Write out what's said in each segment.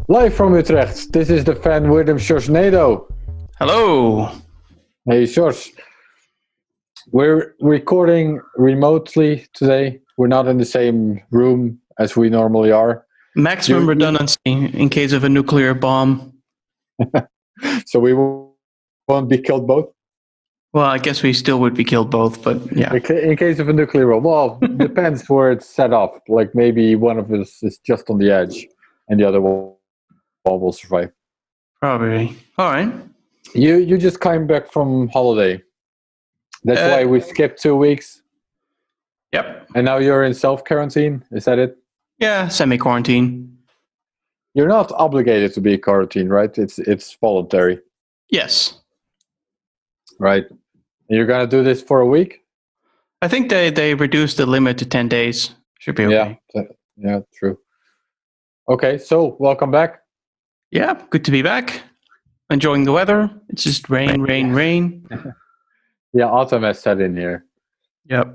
Live from Utrecht, this is the fan Wirdum Sjorsnado. Hello. Hey Sjors. We're recording remotely today. We're not in the same room as we normally are. Maximum redundancy in case of a nuclear bomb. So we won't be killed both? Well, I guess we still would be killed both, but yeah. In case of a nuclear bomb. Well, depends where it's set up. Like maybe one of us is just on the edge and the other one will survive. Probably. All right. You just came back from holiday. That's why we skipped 2 weeks. Yep. And now you're in self-quarantine? Is that it? Yeah, semi-quarantine. You're not obligated to be quarantined, right? It's voluntary. Yes. Right. And you're going to do this for a week? I think they reduced the limit to 10 days. Should be okay. Yeah, true. Okay, so welcome back. Yeah, good to be back. Enjoying the weather. It's just rain. Yeah, autumn has set in here. Yep.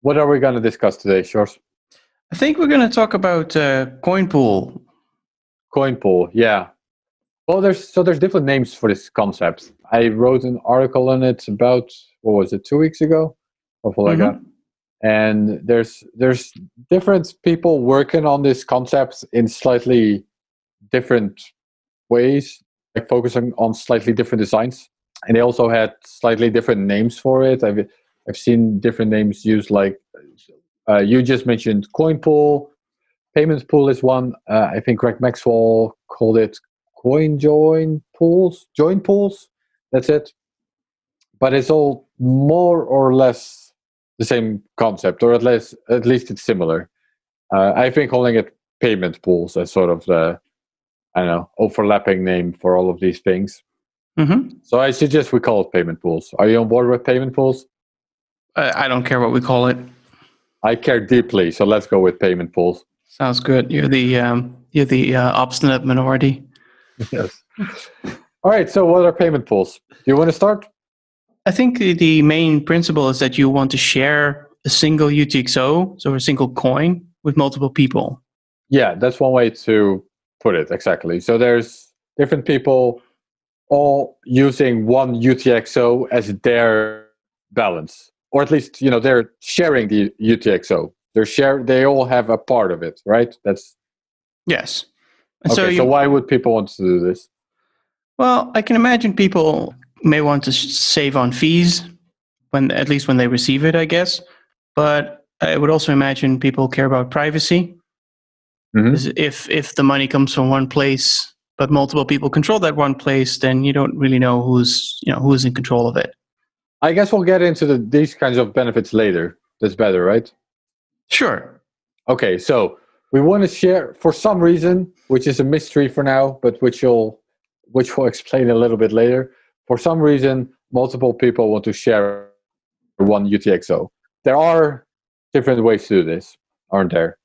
What are we going to discuss today, Sjors? I think we're going to talk about coin pool. Coin pool, yeah. Well, there's different names for this concept. I wrote an article on it about, 2 weeks ago? Something like that. And there's different people working on this concept in slightly different ways, like focusing on slightly different designs. And they also had slightly different names for it. I've seen different names used, like you just mentioned coin pool. Payment pool is one. I think Greg Maxwell called it join pools. That's it. But it's all more or less the same concept, or at least it's similar. I think calling it payment pools as sort of the, overlapping name for all of these things. So I suggest we call it payment pools. Are you on board with payment pools? I don't care what we call it. I care deeply, so let's go with payment pools. Sounds good. You're the obstinate minority. Yes. All right. So, what are payment pools? Do you want to start? I think the main principle is that you want to share a single UTXO, so a single coin, with multiple people. Yeah, that's one way to put it. Exactly. So there's different people all using one UTXO as their balance, or at least they're sharing the UTXO. They all have a part of it, right? Yes. Okay, so why would people want to do this? Well, I can imagine people may want to save on fees, at least when they receive it, I guess. But I would also imagine people care about privacy. If the money comes from one place, but multiple people control that one place, then you don't really know who's in control of it. I guess we'll get into these kinds of benefits later. That's better, right? Sure. Okay, so we want to share, for some reason, which is a mystery for now, but which we'll explain a little bit later. For some reason, multiple people want to share one UTXO. There are different ways to do this, aren't there?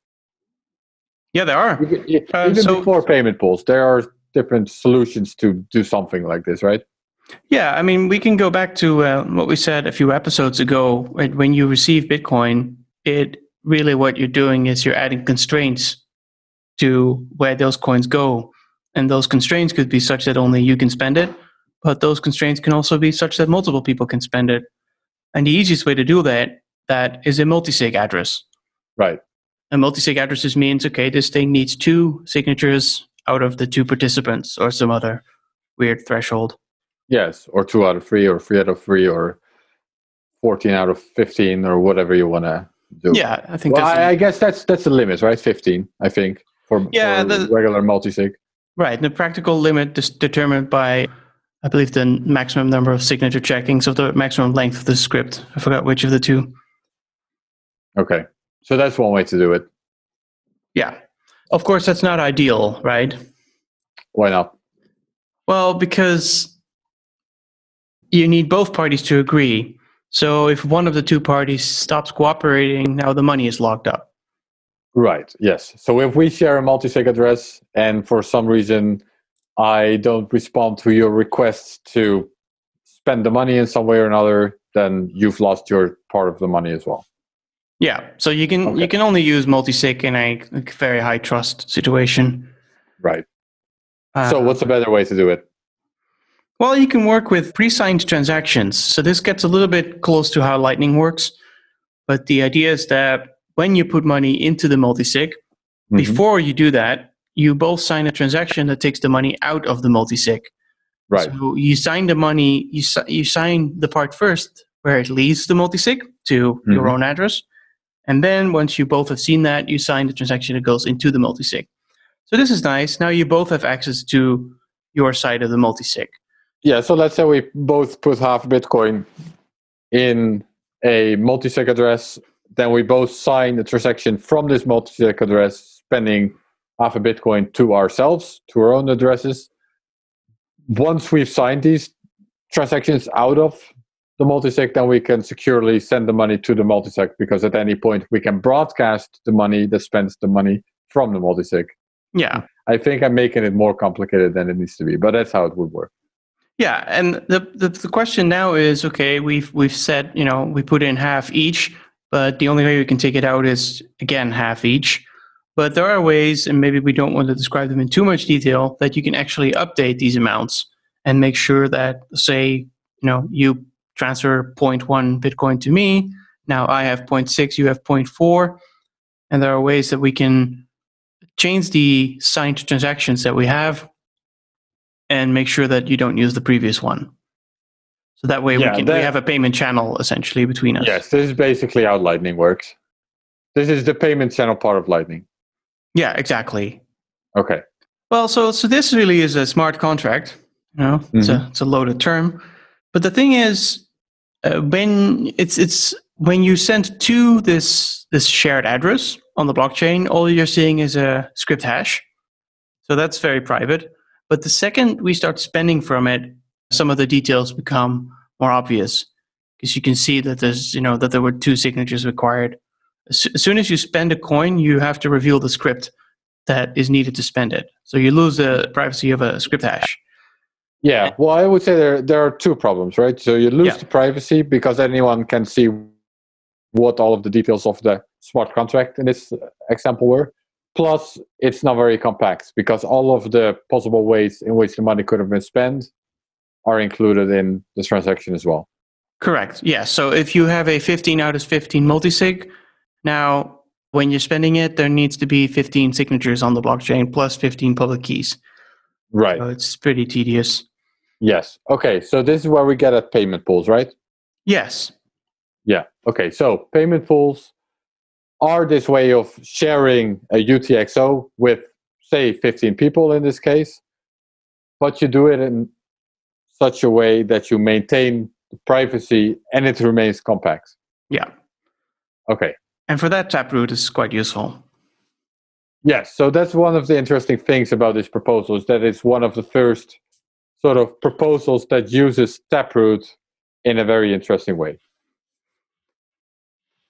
Yeah, there are. Even before payment pools, there are different solutions to do something like this, right? Yeah, I mean, we can go back to what we said a few episodes ago. When you receive Bitcoin, really what you're doing is you're adding constraints to where those coins go. And those constraints could be such that only you can spend it, but those constraints can also be such that multiple people can spend it. And the easiest way to do that is a multi-sig address. Right. A multi-sig address just means, okay, this thing needs 2 signatures out of the 2 participants, or some other weird threshold. Yes, or 2 out of 3, or 3 out of 3, or 14 out of 15, or whatever you want to do. Yeah, I think I guess that's the limit, right? 15, I think, for regular multi-sig. Right, the practical limit is determined by, I believe, the maximum number of signature checkings of the maximum length of the script. I forgot which of the 2. Okay, so that's one way to do it. Yeah. Of course, that's not ideal, right? Why not? Well, because you need both parties to agree. So if one of the 2 parties stops cooperating, now the money is locked up. Right, yes. So if we share a multi-sig address and for some reason I don't respond to your request to spend the money in some way or another, then you've lost your part of the money as well. Yeah, so you can only use multi-sig in a very high trust situation. Right. So what's a better way to do it? Well, you can work with pre-signed transactions. So this gets a little bit close to how Lightning works. But the idea is that when you put money into the multisig, before you do that, you both sign a transaction that takes the money out of the multisig. Right. So you sign the money, you sign the part first where it leaves the multisig to your own address. And then once you both have seen that, you sign the transaction that goes into the multisig. So this is nice. Now you both have access to your side of the multisig. Yeah, so let's say we both put half Bitcoin in a multisig address, then we both sign the transaction from this multisig address, spending half a Bitcoin to ourselves, to our own addresses. Once we've signed these transactions out of the multisig, then we can securely send the money to the multisig, because at any point we can broadcast the money that spends the money from the multisig. Yeah. I think I'm making it more complicated than it needs to be, but that's how it would work. Yeah, and the question now is, okay, we've said, we put in half each, but the only way we can take it out is, again, half each. But there are ways, and maybe we don't want to describe them in too much detail, that you can actually update these amounts and make sure that, say, you transfer 0.1 Bitcoin to me, now I have 0.6, you have 0.4, and there are ways that we can change the signed transactions that we have and make sure that you don't use the previous one. So that way we have a payment channel essentially between us. Yes, this is basically how Lightning works. This is the payment channel part of Lightning. Yeah, exactly. Okay. Well, so this really is a smart contract. It's a loaded term. But the thing is, when you send to this shared address on the blockchain, all you're seeing is a script hash. So that's very private. But the second we start spending from it, some of the details become more obvious, because you can see that that there were 2 signatures required. As soon as you spend a coin, you have to reveal the script that is needed to spend it. So you lose the privacy of a script hash. Yeah, well, I would say there are 2 problems, right? So you lose the privacy because anyone can see what all of the details of the smart contract in this example were. Plus, it's not very compact, because all of the possible ways in which the money could have been spent are included in the transaction as well. Correct. Yeah. So if you have a 15 out of 15 multisig, now when you're spending it, there needs to be 15 signatures on the blockchain plus 15 public keys. Right. So it's pretty tedious. Yes. Okay. So this is where we get at payment pools, right? Yes. Yeah. Okay. So payment pools are this way of sharing a UTXO with, say, 15 people in this case, but you do it in such a way that you maintain the privacy and it remains compact. Yeah. Okay. And for that, Taproot is quite useful. Yes. So that's one of the interesting things about this proposal, is that it's one of the first sort of proposals that uses Taproot in a very interesting way.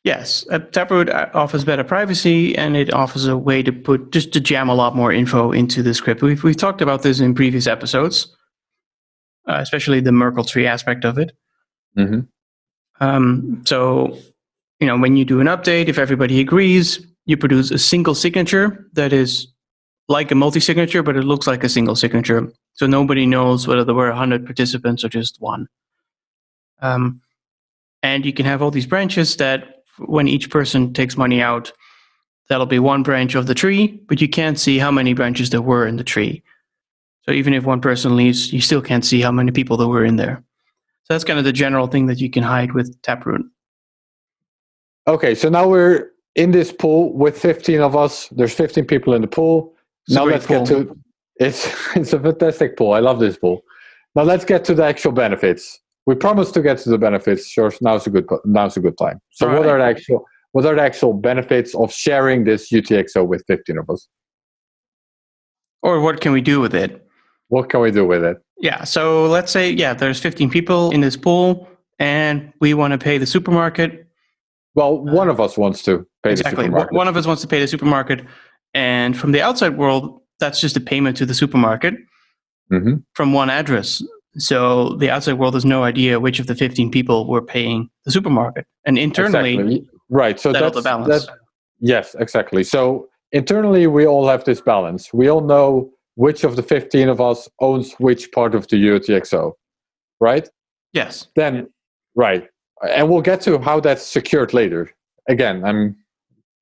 Yes, Taproot offers better privacy, and it offers a way to jam a lot more info into the script. We've talked about this in previous episodes, especially the Merkle tree aspect of it. So, when you do an update, if everybody agrees, you produce a single signature that is like a multi-signature, but it looks like a single signature. So nobody knows whether there were 100 participants or just one. And you can have all these branches that, when each person takes money out, that'll be one branch of the tree, but you can't see how many branches there were in the tree. So even if one person leaves, you still can't see how many people there were in there. So that's kind of the general thing that you can hide with Taproot. Okay, so now we're in this pool with 15 of us. There's 15 people in the pool. Now let's get to it's a fantastic pool. I love this pool. Now let's get to the actual benefits. We promised to get to the benefits. Sjors, now's a good time. So what are the actual benefits of sharing this UTXO with 15 of us? Or what can we do with it? What can we do with it? Yeah, so let's say, there's 15 people in this pool, and we want to pay the supermarket. Well, one of us wants to pay the supermarket. One of us wants to pay the supermarket, and from the outside world, that's just a payment to the supermarket from one address. So the outside world has no idea which of the 15 people were paying the supermarket. And internally, right. So that's the balance. Yes, exactly. So internally, we all have this balance. We all know which of the 15 of us owns which part of the UTXO, right? Yes. Then, right. And we'll get to how that's secured later. Again,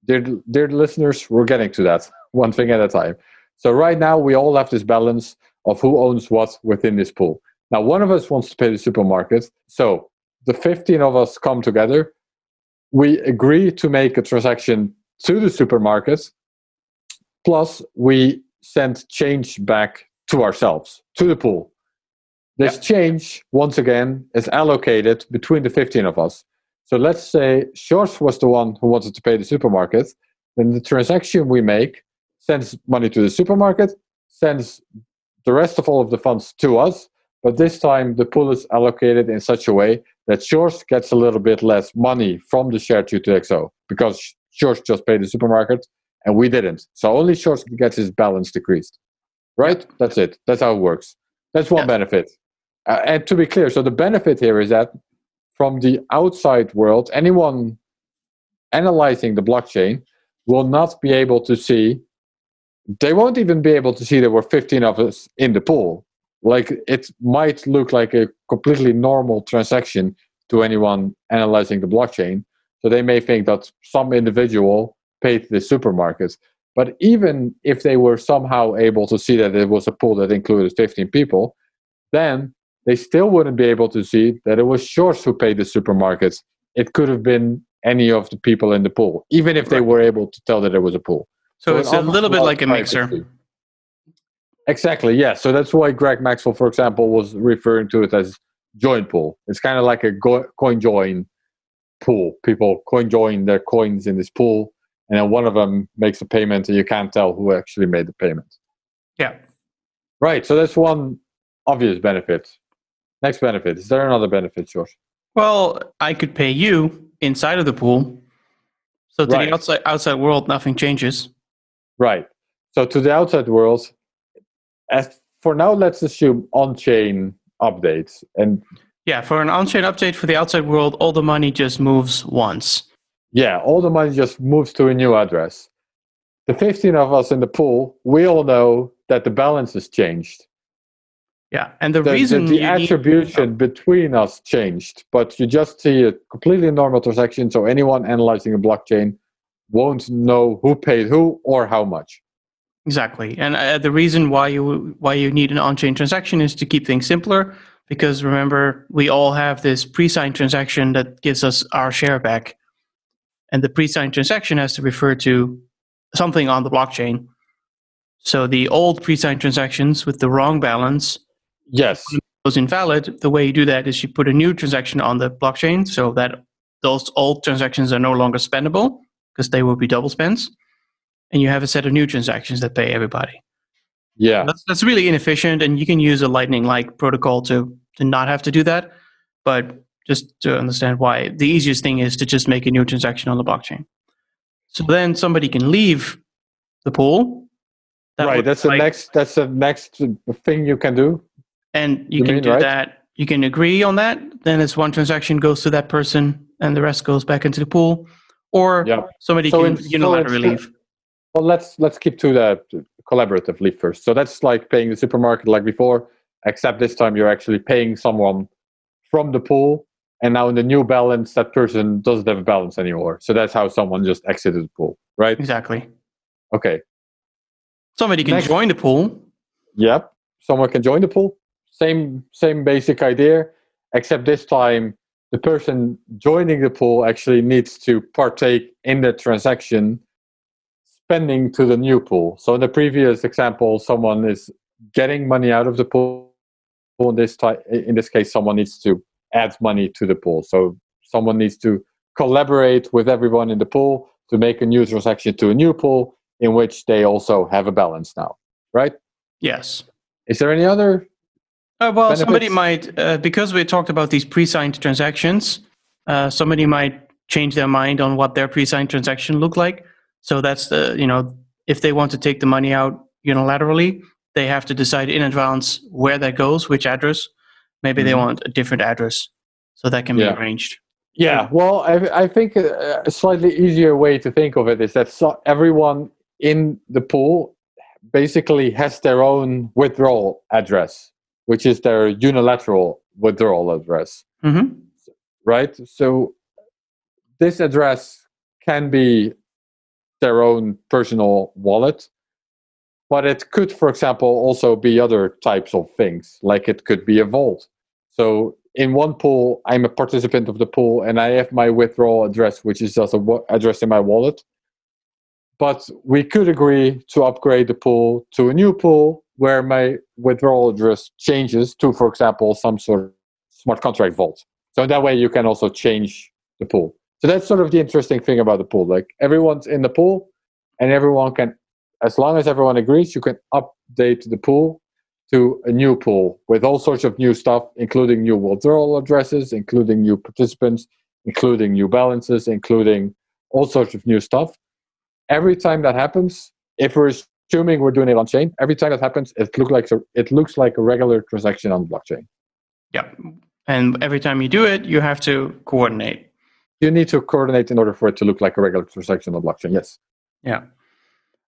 dear listeners, we're getting to that one thing at a time. So right now, we all have this balance of who owns what within this pool. Now, one of us wants to pay the supermarket. So the 15 of us come together. We agree to make a transaction to the supermarket. Plus, we send change back to ourselves, to the pool. This change, once again, is allocated between the 15 of us. So let's say Sjors was the one who wanted to pay the supermarket. Then the transaction we make sends money to the supermarket, sends the rest of all of the funds to us. But this time, the pool is allocated in such a way that Sjors gets a little bit less money from the shared UTXO because Sjors just paid the supermarket and we didn't. So only Sjors gets his balance decreased. Right? Yep. That's it. That's how it works. That's one benefit. And to be clear, so the benefit here is that from the outside world, anyone analyzing the blockchain will not be able to see, they won't even be able to see there were 15 of us in the pool. Like, it might look like a completely normal transaction to anyone analyzing the blockchain. So they may think that some individual paid the supermarket. But even if they were somehow able to see that it was a pool that included 15 people, then they still wouldn't be able to see that it was Sjors who paid the supermarket. It could have been any of the people in the pool, even if they were able to tell that it was a pool. So it's a little bit like a mixer. Exactly, yeah. So that's why Greg Maxwell, for example, was referring to it as join pool. It's kind of like a coin join pool. People coin join their coins in this pool, and then one of them makes a payment, and you can't tell who actually made the payment. Yeah. Right, so that's one obvious benefit. Next benefit. Is there another benefit, George? Well, I could pay you inside of the pool. So to the outside world, nothing changes. Right. So to the outside world, for now, let's assume on-chain updates. And yeah, for an on-chain update for the outside world, all the money just moves once. Yeah, all the money just moves to a new address. The 15 of us in the pool, we all know that the balance has changed. Yeah, and the reason the attribution between us changed, but you just see a completely normal transaction, so anyone analyzing a blockchain won't know who paid who or how much. Exactly, and the reason why you need an on-chain transaction is to keep things simpler, because remember, we all have this pre-signed transaction that gives us our share back, and the pre-signed transaction has to refer to something on the blockchain. So the old pre-signed transactions with the wrong balance, yes, was invalid. The way you do that is you put a new transaction on the blockchain so that those old transactions are no longer spendable because they will be double spends. And you have a set of new transactions that pay everybody. Yeah. That's really inefficient, and you can use a Lightning-like protocol to not have to do that. But just to understand why, the easiest thing is to just make a new transaction on the blockchain. So then somebody can leave the pool. That's the next thing you can do. And you can do that. You can agree on that. Then it's one transaction goes to that person, and the rest goes back into the pool. Or somebody can unilaterally leave. Well, let's keep to that collaborative leave first. So that's like paying the supermarket like before, except this time you're actually paying someone from the pool, and now in the new balance, that person doesn't have a balance anymore. So that's how someone just exited the pool, right? Exactly. Okay. Somebody can join the pool. Yep. Someone can join the pool. Same basic idea, except this time the person joining the pool actually needs to partake in the transaction spending to the new pool. So in the previous example, someone is getting money out of the pool. In this case, someone needs to add money to the pool. So someone needs to collaborate with everyone in the pool to make a new transaction to a new pool in which they also have a balance now, right? Yes. Is there any other benefits? Somebody might, because we talked about these pre-signed transactions, somebody might change their mind on what their pre-signed transaction looked like. So that's if they want to take the money out unilaterally, they have to decide in advance where that goes, which address. Maybe they want a different address, so that can be arranged. Yeah, well, I think a slightly easier way to think of it is that everyone in the pool basically has their own withdrawal address, which is their unilateral withdrawal address, right? So this address can be their own personal wallet, but it could, for example, also be other types of things, like it could be a vault. So in one pool, I'm a participant of the pool, and I have my withdrawal address, which is just an address in my wallet. But we could agree to upgrade the pool to a new pool where my withdrawal address changes to, for example, some sort of smart contract vault. So that way you can also change the pool. So that's sort of the interesting thing about the pool. Like, everyone's in the pool, and everyone can, as long as everyone agrees, you can update the pool to a new pool with all sorts of new stuff, including new withdrawal addresses, including new participants, including new balances, including all sorts of new stuff. Every time that happens, if we're assuming we're doing it on chain, every time that happens, it looks like a regular transaction on the blockchain. Yeah. And every time you do it, you have to coordinate. You need to coordinate in order for it to look like a regular transaction on the blockchain, yes. Yeah.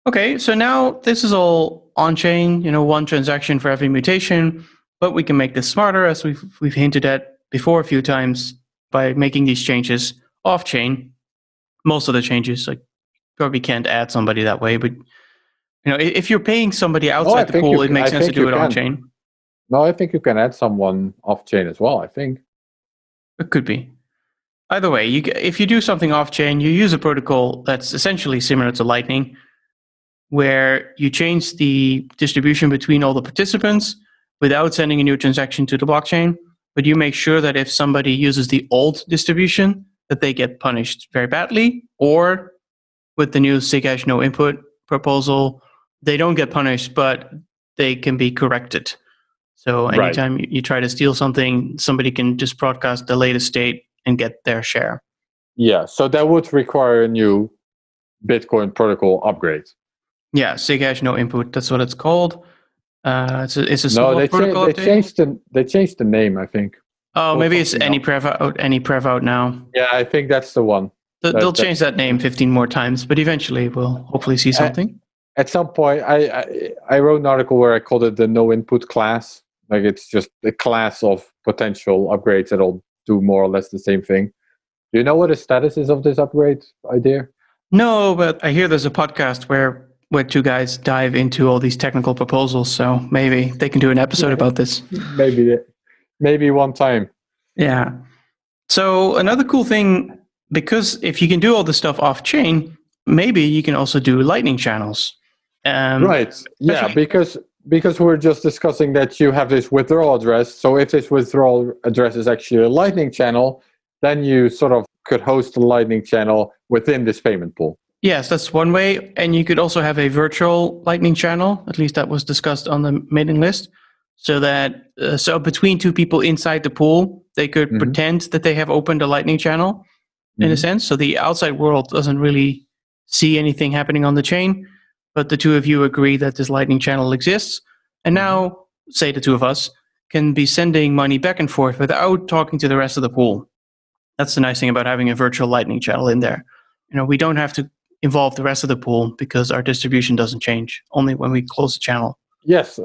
Okay, so now this is all on-chain, one transaction for every mutation, but we can make this smarter, as we've hinted at before a few times, by making these changes off-chain. Most of the changes, like, probably can't add somebody that way, but if you're paying somebody outside the pool, it makes sense to do it on-chain. No, I think you can add someone off-chain as well, I think. It could be. Either way, if you do something off-chain, you use a protocol that's essentially similar to Lightning, where you change the distribution between all the participants without sending a new transaction to the blockchain, but you make sure that if somebody uses the old distribution, that they get punished very badly, or with the new Zcash no input proposal, they don't get punished, but they can be corrected. So anytime you try to steal something, somebody can just broadcast the latest state and get their share. Yeah, so that would require a new Bitcoin protocol upgrade. Yeah, Zcash no input, that's what it's called. It's a small protocol update. They changed the name, I think. Oh, maybe it's any prev out now. Yeah, I think that's the one. They'll change that name 15 more times, but eventually we'll hopefully see something. At some point, I wrote an article where I called it the no input class. Like, it's just a class of potential upgrades that'll do more or less the same thing. Do you know what the status is of this upgrade idea? No, but I hear there's a podcast where two guys dive into all these technical proposals, so maybe they can do an episode about this. Maybe one time. Yeah. So another cool thing, because if you can do all this stuff off-chain, maybe you can also do Lightning channels. Right. Yeah, because we're just discussing that you have this withdrawal address. So if this withdrawal address is actually a Lightning channel, then you sort of could host a Lightning channel within this payment pool. Yes, that's one way. And you could also have a virtual Lightning channel. At least that was discussed on the mailing list. So that between two people inside the pool, they could pretend that they have opened a Lightning channel in a sense. So the outside world doesn't really see anything happening on the chain, but the two of you agree that this Lightning channel exists. And now, say the two of us, can be sending money back and forth without talking to the rest of the pool. That's the nice thing about having a virtual Lightning channel in there. We don't have to involve the rest of the pool because our distribution doesn't change, only when we close the channel. Yes,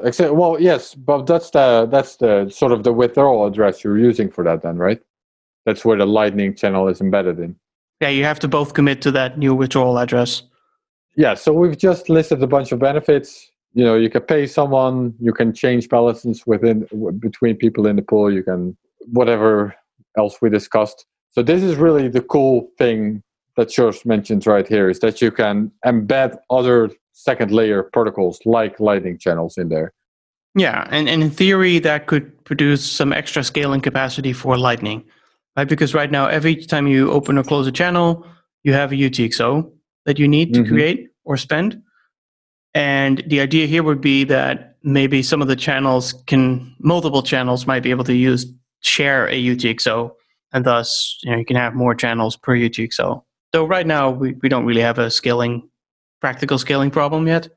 yes, but that's the sort of the withdrawal address you're using for that then, right? That's where the Lightning channel is embedded in. Yeah, you have to both commit to that new withdrawal address. Yeah, so we've just listed a bunch of benefits. You can pay someone, you can change balances between people in the pool, you can whatever else we discussed. So this is really the cool thing that Sjors mentions right here, is that you can embed other second layer protocols like Lightning channels in there. Yeah, and in theory, that could produce some extra scaling capacity for Lightning, right? Because right now, every time you open or close a channel, you have a UTXO that you need to create or spend. And the idea here would be that maybe some of the multiple channels might be able to share a UTXO, and thus, you can have more channels per UTXO. Though right now, we don't really have a practical scaling problem yet.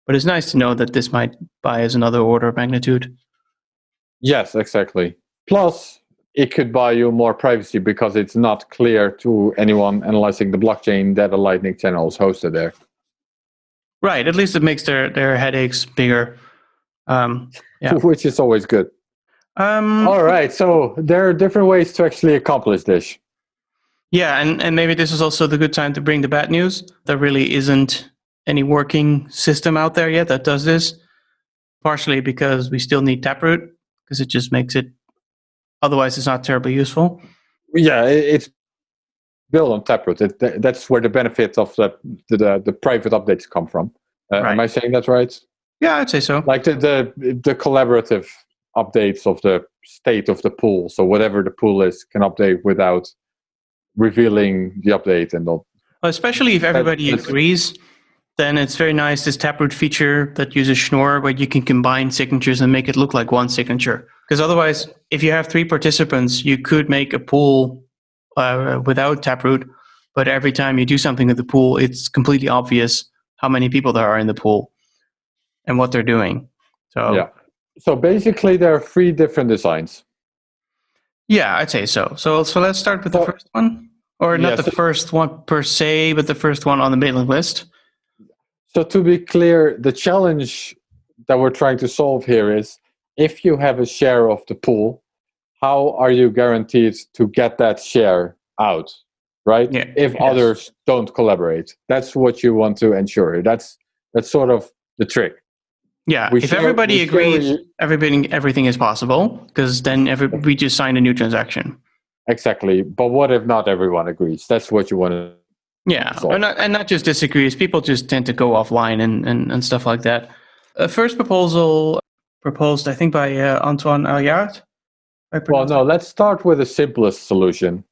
But it's nice to know that this might buy as another order of magnitude. Yes, exactly. Plus, it could buy you more privacy because it's not clear to anyone analyzing the blockchain that a Lightning channel is hosted there. Right. At least it makes their headaches bigger. Yeah. Which is always good. All right. So there are different ways to actually accomplish this. Yeah, and maybe this is also the good time to bring the bad news. There really isn't any working system out there yet that does this. Partially because we still need Taproot, because it just makes it. Otherwise, it's not terribly useful. Yeah, it's built on Taproot. That's where the benefit of the private updates come from. Right. Am I saying that right? Yeah, I'd say so. Like the collaborative updates of the state of the pool. So whatever the pool is can update without revealing the update and all. Well, especially if everybody agrees, then it's very nice, this Taproot feature that uses Schnorr, where you can combine signatures and make it look like one signature. Because otherwise, if you have 3 participants, you could make a pool without Taproot, but every time you do something with the pool, it's completely obvious how many people there are in the pool and what they're doing. So yeah. So basically, there are 3 different designs. Yeah, I'd say so. So let's start with the first one, or not the first one per se, but the first one on the mailing list. So to be clear, the challenge that we're trying to solve here is, if you have a share of the pool, how are you guaranteed to get that share out, right? Yeah. If others don't collaborate. That's what you want to ensure. That's sort of the trick. Yeah, if everybody agrees, everything is possible, because then we just signed a new transaction. Exactly. But what if not everyone agrees? That's what you want to solve. And not just disagrees. People just tend to go offline and stuff like that. First proposal proposed, I think, by Antoine Alliard. Well, no, let's start with the simplest solution.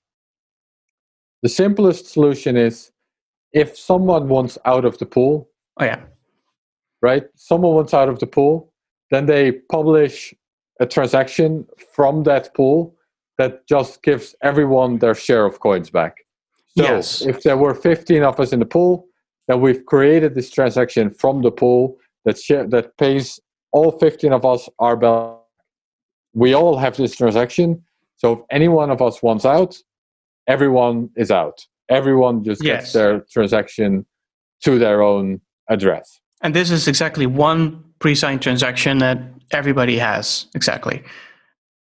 The simplest solution is, if someone wants out of the pool. Oh, yeah. Right? Someone wants out of the pool, then they publish a transaction from that pool that just gives everyone their share of coins back. So if there were 15 of us in the pool, then we've created this transaction from the pool that pays all 15 of us our back. We all have this transaction. So if any one of us wants out, everyone is out. Everyone just gets their transaction to their own address. And this is exactly one pre-signed transaction that everybody has, exactly.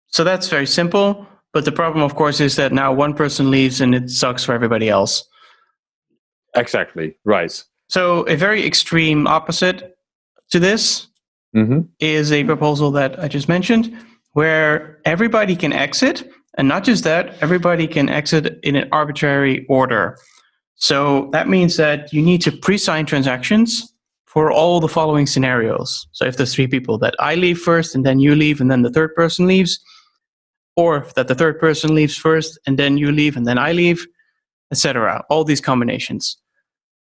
So that's very simple, but the problem, of course, is that now one person leaves and it sucks for everybody else. Exactly, right. So a very extreme opposite to this is a proposal that I just mentioned, where everybody can exit, and not just that, everybody can exit in an arbitrary order. So that means that you need to pre-sign transactions for all the following scenarios. So if there's 3 people, that I leave first and then you leave and then the third person leaves, or that the third person leaves first and then you leave and then I leave, etc. All these combinations.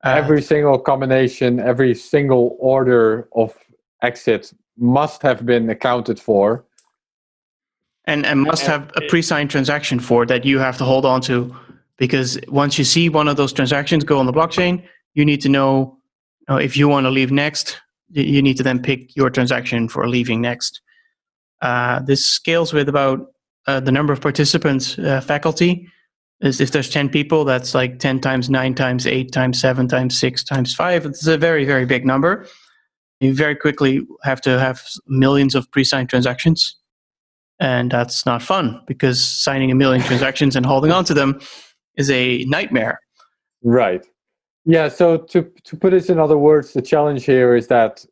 Every single combination, every single order of exit must have been accounted for. And must have a pre-signed transaction for that you have to hold on to, because once you see one of those transactions go on the blockchain, you need to know if you want to leave next, you need to then pick your transaction for leaving next. This scales with about the number of participants, faculty. If there's 10 people, that's like 10 times 9 times 8 times 7 times 6 times 5. It's a very, very big number. You very quickly have to have millions of pre-signed transactions. And that's not fun, because signing 1 million transactions and holding on to them is a nightmare. Right. Yeah, so to put this in other words, the challenge here is that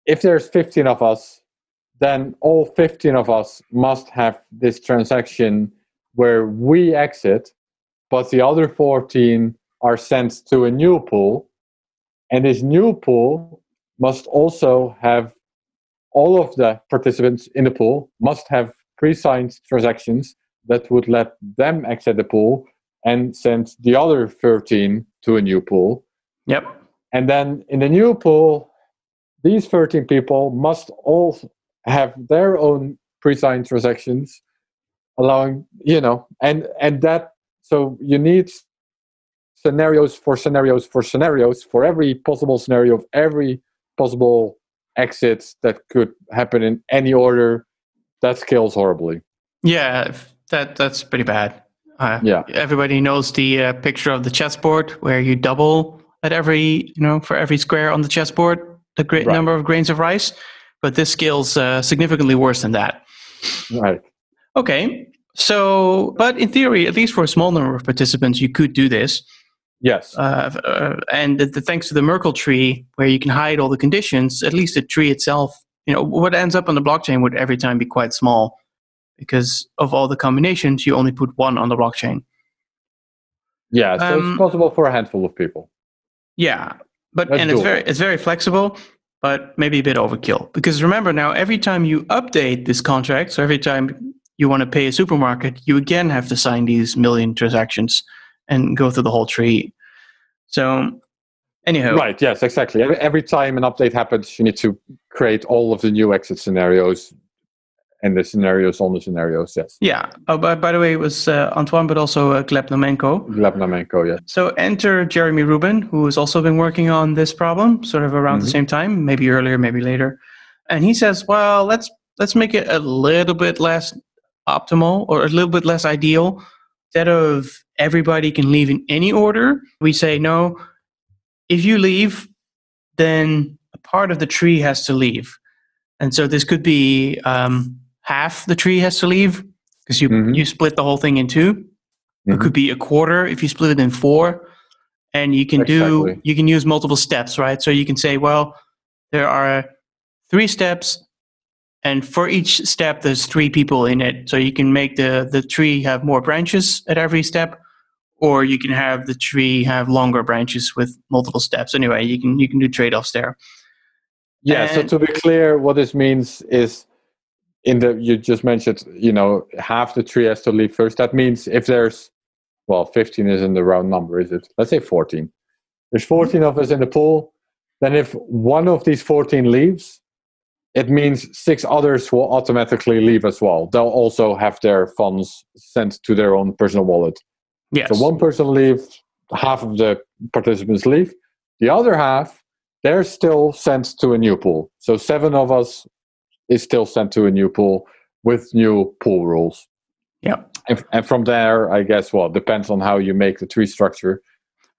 if there's 15 of us, then all 15 of us must have this transaction where we exit, but the other 14 are sent to a new pool. And this new pool must also have, all of the participants in the pool must have pre-signed transactions that would let them exit the pool and send the other 13 to a new pool. Yep. And then in the new pool, these 13 people must all have their own pre-signed transactions, allowing, and that, so you need scenarios for every possible scenario of every possible exit that could happen in any order. That scales horribly. Yeah, that's pretty bad. Yeah. Everybody knows the picture of the chessboard where you double at every, for every square on the chessboard, the great number of grains of rice. But this scales significantly worse than that. Right. Okay. So, but in theory, at least for a small number of participants, you could do this. Yes. And thanks to the Merkle tree, where you can hide all the conditions, at least the tree itself, what ends up on the blockchain would every time be quite small, because of all the combinations, you only put one on the blockchain. Yeah, so it's possible for a handful of people. Yeah, it's very flexible, but maybe a bit overkill. Because remember now, every time you update this contract, so every time you want to pay a supermarket, you again have to sign these million transactions and go through the whole tree. So, anyhow. Right, yes, exactly. Every time an update happens, you need to create all of the new exit scenarios and the scenarios on the scenarios, yes. Yeah. Oh, by the way, it was Antoine, but also Gleb Namenko. Gleb Namenko, yes. So enter Jeremy Rubin, who has also been working on this problem, sort of around the same time, maybe earlier, maybe later. And he says, well, let's make it a little bit less optimal or a little bit less ideal. Instead of everybody can leave in any order, we say, no, if you leave, then a part of the tree has to leave. And so this could be half the tree has to leave because you split the whole thing in two. It could be a quarter if you split it in four. And you can you can use multiple steps, right? So you can say, well, there are 3 steps, and for each step there's 3 people in it. So you can make the tree have more branches at every step, or you can have the tree have longer branches with multiple steps. Anyway, you can do trade-offs there. Yeah, so to be clear, what this means is you just mentioned, half the tree has to leave first. That means if there's, 15 isn't the round number, is it? Let's say 14. There's 14 of us in the pool. Then if one of these 14 leaves, it means 6 others will automatically leave as well. They'll also have their funds sent to their own personal wallet. Yes. So one person leaves, half of the participants leave. The other half, they're still sent to a new pool. So 7 of us is still sent to a new pool with new pool rules. Yeah. And from there, I guess, depends on how you make the tree structure.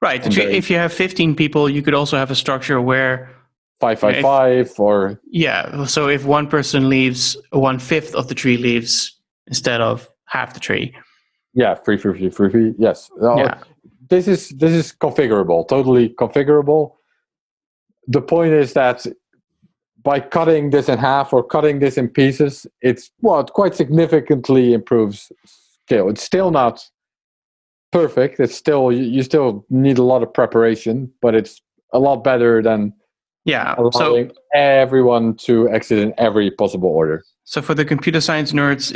Right. If you have 15 people, you could also have a structure where 5-5-5 or... Yeah, so if one person leaves, 1/5 of the tree leaves instead of half the tree. Yeah, 3-3-3-3, yes. This is configurable, totally configurable. The point is that by cutting this in half or cutting this in pieces, it quite significantly improves scale. It's still not perfect. It's still you still need a lot of preparation, but it's a lot better than allowing everyone to exit in every possible order. So for the computer science nerds,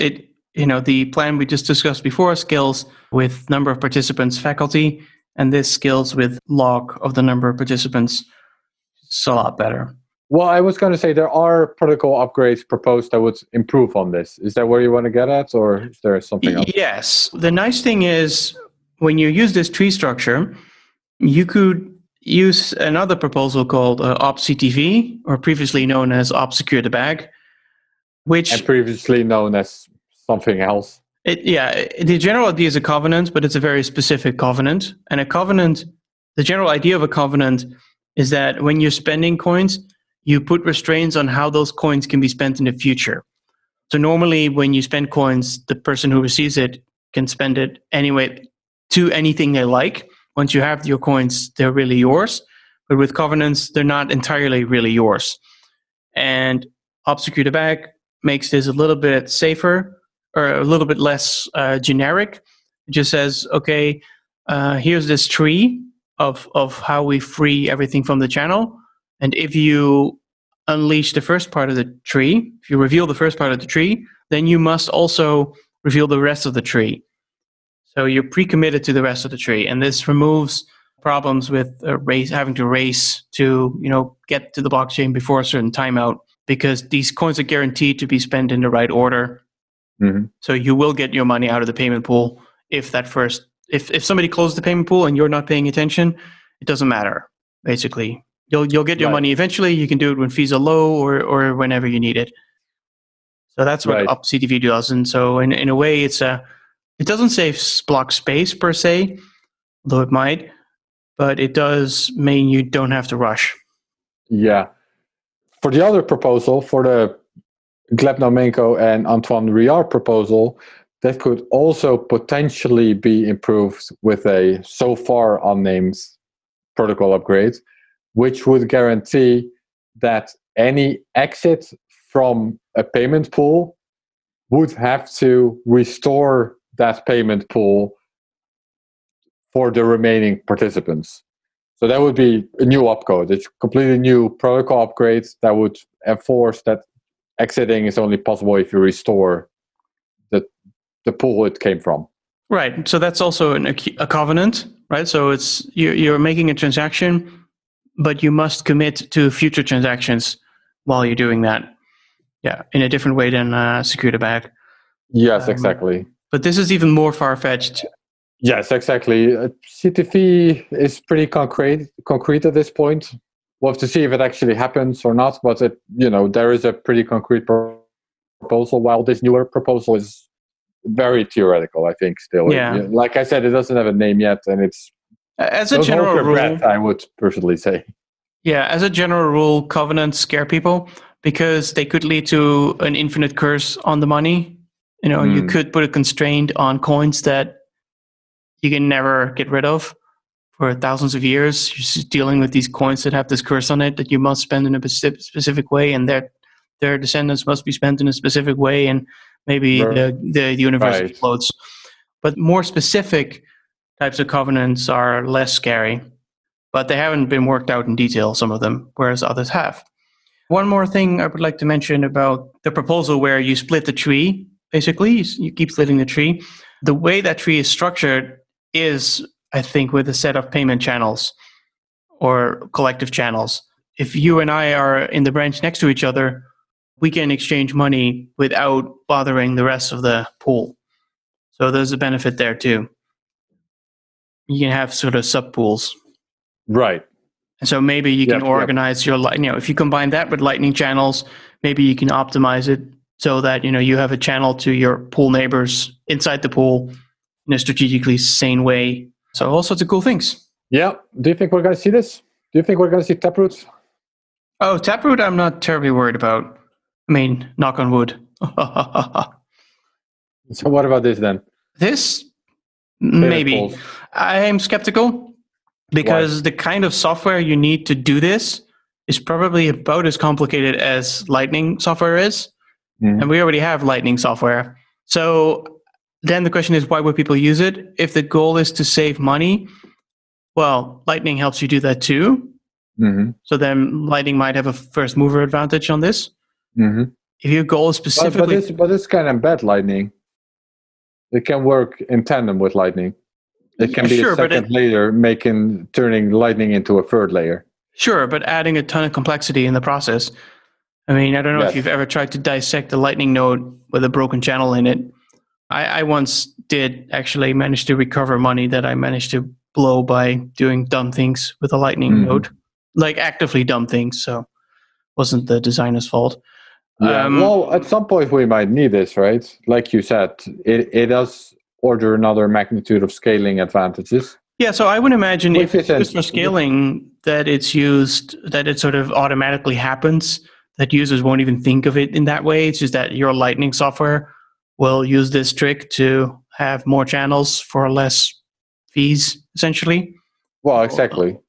the plan we just discussed before scales with number of participants, faculty, and this scales with log of the number of participants. It's a lot better. Well, I was going to say there are protocol upgrades proposed that would improve on this. Is that where you want to get at, or is there something else? Yes. The nice thing is when you use this tree structure, you could use another proposal called OpCTV, or previously known as OpSecureTheBag, and previously known as something else. The general idea is a covenant, but it's a very specific covenant. And a covenant, the general idea of a covenant is that when you're spending coins, you put restraints on how those coins can be spent in the future. So normally when you spend coins, the person who receives it can spend it anyway to anything they like. Once you have your coins, they're really yours. But with covenants, they're not entirely really yours. And OpSecureTheBag makes this a little bit safer or a little bit less generic. It just says, okay, here's this tree of how we free everything from the channel. And if you unleash the first part of the tree, if you reveal the first part of the tree, then you must also reveal the rest of the tree. So you're pre-committed to the rest of the tree. And this removes problems with having to race to get to the blockchain before a certain timeout, because these coins are guaranteed to be spent in the right order. Mm-hmm. So you will get your money out of the payment pool if somebody closes the payment pool and you're not paying attention. It doesn't matter, basically. You'll get your money eventually. You can do it when fees are low or whenever you need it. So that's what OpCTV does. And so in a way, it doesn't save block space per se, although it might. but it does mean you don't have to rush. Yeah. For the other proposal, for the Gleb Nomenko and Antoine Riard proposal, that could also potentially be improved with a so far unnamed protocol upgrade, which would guarantee that any exit from a payment pool would have to restore that payment pool for the remaining participants. So that would be a new opcode. It's completely new protocol upgrade that would enforce that exiting is only possible if you restore the pool it came from. Right. So that's also a covenant, right? So it's you're making a transaction, but you must commit to future transactions while you're doing that. Yeah, in a different way than secure the bag. Yes, exactly. But this is even more far-fetched. Yes, exactly. CTV is pretty concrete at this point. We'll have to see if it actually happens or not, but there is a pretty concrete proposal, while this newer proposal is very theoretical, I think, still. Yeah. Like I said, it doesn't have a name yet, and it's as a general rule, breath, I would personally say. Yeah, as a general rule, covenants scare people because they could lead to an infinite curse on the money. You could put a constraint on coins that you can never get rid of for thousands of years. You're just dealing with these coins that have this curse on it that you must spend in a specific way, and their descendants must be spent in a specific way, and maybe the universe explodes. But more specific types of covenants are less scary, but they haven't been worked out in detail, some of them, whereas others have. One more thing I would like to mention about the proposal where you split the tree, basically, you keep splitting the tree. The way that tree is structured is, I think, with a set of payment channels or collective channels. If you and I are in the branch next to each other, we can exchange money without bothering the rest of the pool. So there's a benefit there too. You can have sort of sub-pools. Right. And so maybe you can organize your, if you combine that with Lightning channels, maybe you can optimize it so that, you have a channel to your pool neighbors inside the pool in a strategically sane way. So all sorts of cool things. Yeah. Do you think we're going to see this? Do you think we're going to see Taproot? Oh, Taproot, I'm not terribly worried about. I mean, knock on wood. So what about this then? This? Maybe. I am skeptical because the kind of software you need to do this is probably about as complicated as Lightning software is. And we already have Lightning software. So then the question is, why would people use it? If the goal is to save money, well, Lightning helps you do that too. So then Lightning might have a first mover advantage on this. If your goal is specifically... But this can embed Lightning. It can work in tandem with Lightning. It can be a second layer, turning Lightning into a third layer. Sure, but adding a ton of complexity in the process. I mean, I don't know if you've ever tried to dissect a Lightning node with a broken channel in it. I once did actually manage to recover money that I managed to blow by doing dumb things with a Lightning node. Like actively dumb things, so it wasn't the designer's fault. Yeah, well, at some point we might need this, right? Like you said, it does order another magnitude of scaling advantages. Yeah, so I would imagine if it's used for scaling, that it sort of automatically happens, that users won't even think of it in that way. It's just that your Lightning software will use this trick to have more channels for less fees, essentially. Well, exactly.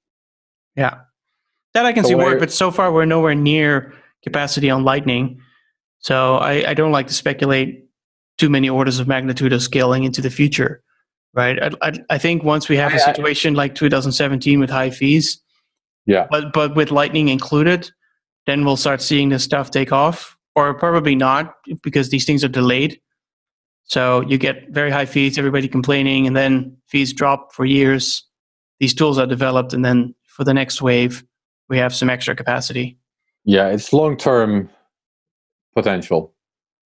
Yeah. That I can see work, but so far we're nowhere near capacity on Lightning. So I don't like to speculate too many orders of magnitude of scaling into the future, right? I think once we have a situation like 2017 with high fees, but with Lightning included, then we'll start seeing this stuff take off, or probably not, because these things are delayed. So you get very high fees, everybody complaining, and then fees drop for years. These tools are developed, and then for the next wave, we have some extra capacity. Yeah, it's long-term potential.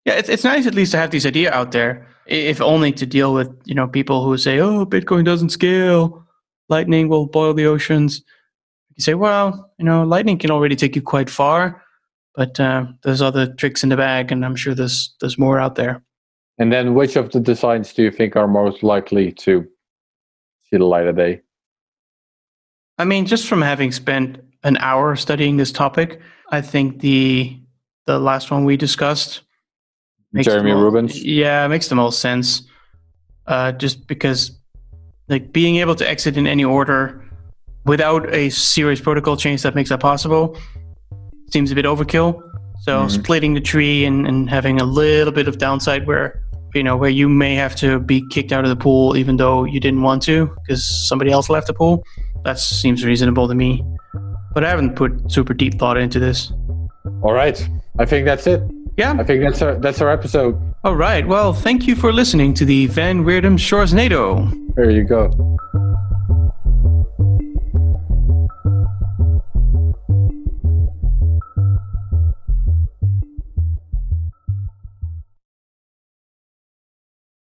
Yeah, it's nice at least to have this idea out there, if only to deal with people who say, "Oh, Bitcoin doesn't scale, Lightning will boil the oceans." You say, "Well, Lightning can already take you quite far, but there's other tricks in the bag, and I'm sure there's more out there." And then, which of the designs do you think are most likely to see the light of day? I mean, just from having spent an hour studying this topic, I think the last one we discussed Jeremy Rubens. Yeah, it makes the most sense. Just because, like, being able to exit in any order without a serious protocol change that makes that possible seems a bit overkill. So splitting the tree and having a little bit of downside where you may have to be kicked out of the pool even though you didn't want to because somebody else left the pool, that seems reasonable to me. But I haven't put super deep thought into this. All right. I think that's it. Yeah. I think that's our episode. All right. Well, thank you for listening to the Van Wirdum Sjorsnado. There you go.